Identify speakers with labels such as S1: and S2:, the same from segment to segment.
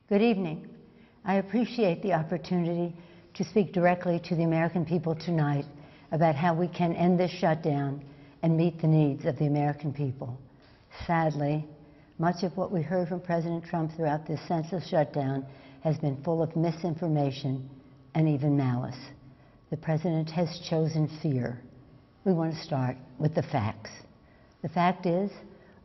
S1: Good evening. I appreciate the opportunity to speak directly to the American people tonight about how we can end this shutdown and meet the needs of the American people. Sadly, much of what we heard from President Trump throughout this senseless shutdown has been full of misinformation and even malice. The President has chosen fear. We want to start with the facts. The fact is,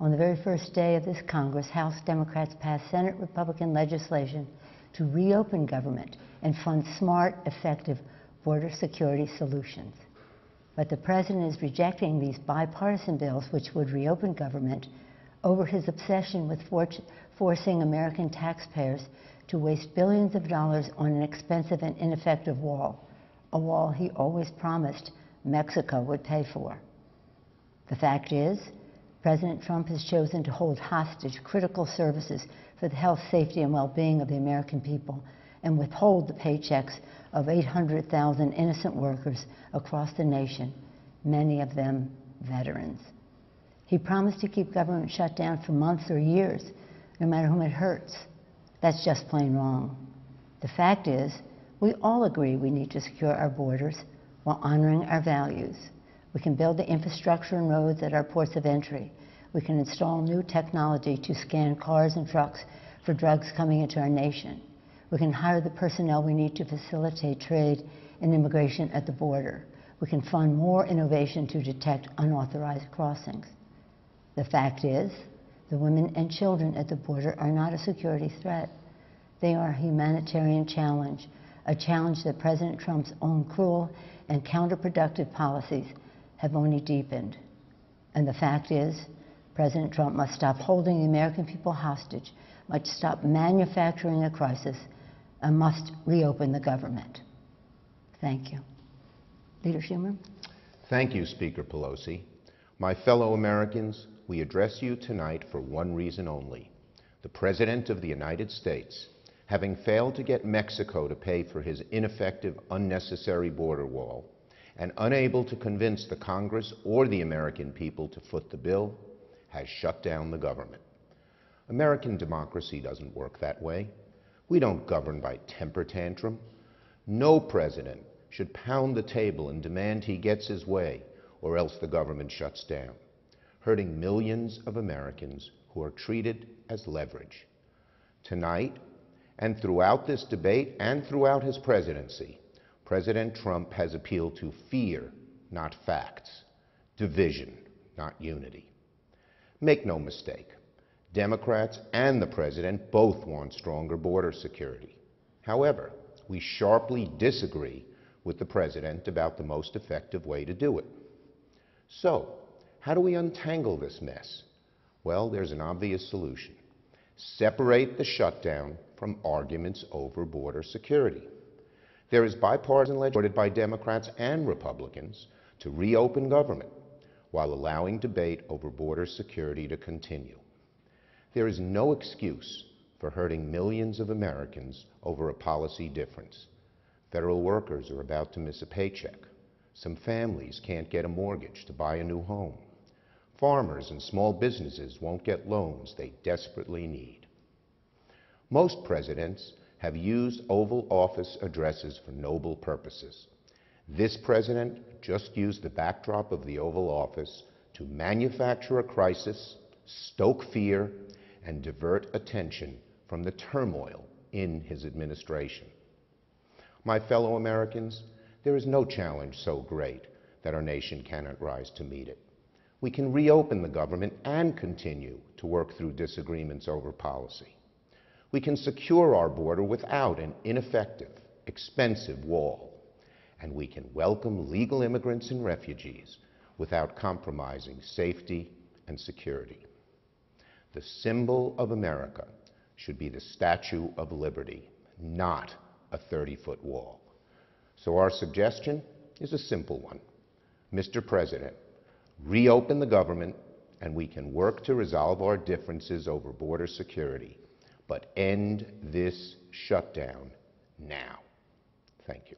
S1: on the very first day of this Congress, House Democrats passed Senate Republican legislation to reopen government and fund smart, effective border security solutions. But the President is rejecting these bipartisan bills which would reopen government over his obsession with forcing American taxpayers to waste billions of dollars on an expensive and ineffective wall, a wall he always promised Mexico would pay for. The fact is, President Trump has chosen to hold hostage critical services for the health, safety, and well-being of the American people and withhold the paychecks of 800,000 innocent workers across the nation, many of them veterans. He promised to keep government shut down for months or years, no matter whom it hurts. That's just plain wrong. The fact is, we all agree we need to secure our borders while honoring our values. We can build the infrastructure and roads at our ports of entry. We can install new technology to scan cars and trucks for drugs coming into our nation. We can hire the personnel we need to facilitate trade and immigration at the border. We can fund more innovation to detect unauthorized crossings. The fact is, the women and children at the border are not a security threat. They are a humanitarian challenge, a challenge that President Trump's own cruel and counterproductive policies have only deepened. And the fact is, President Trump must stop holding the American people hostage, must stop manufacturing a crisis, and must reopen the government. Thank you. Leader Schumer?
S2: Thank you, Speaker Pelosi. My fellow Americans, we address you tonight for one reason only. The President of the United States, having failed to get Mexico to pay for his ineffective, unnecessary border wall, and unable to convince the Congress or the American people to foot the bill, has shut down the government. American democracy doesn't work that way. We don't govern by temper tantrum. No president should pound the table and demand he gets his way, or else the government shuts down, hurting millions of Americans who are treated as leverage. Tonight, and throughout this debate and throughout his presidency, President Trump has appealed to fear, not facts, division, not unity. Make no mistake, Democrats and the President both want stronger border security. However, we sharply disagree with the President about the most effective way to do it. So, how do we untangle this mess? Well, there's an obvious solution. Separate the shutdown from arguments over border security. There is bipartisan legislation by Democrats and Republicans to reopen government while allowing debate over border security to continue. There is no excuse for hurting millions of Americans over a policy difference. Federal workers are about to miss a paycheck. Some families can't get a mortgage to buy a new home. Farmers and small businesses won't get loans they desperately need. Most presidents have used Oval Office addresses for noble purposes. This president just used the backdrop of the Oval Office to manufacture a crisis, stoke fear, and divert attention from the turmoil in his administration. My fellow Americans, there is no challenge so great that our nation cannot rise to meet it. We can reopen the government and continue to work through disagreements over policy. We can secure our border without an ineffective, expensive wall. And we can welcome legal immigrants and refugees without compromising safety and security. The symbol of America should be the Statue of Liberty, not a 30-foot wall. So our suggestion is a simple one. Mr. President, reopen the government and we can work to resolve our differences over border security, but end this shutdown now. Thank you.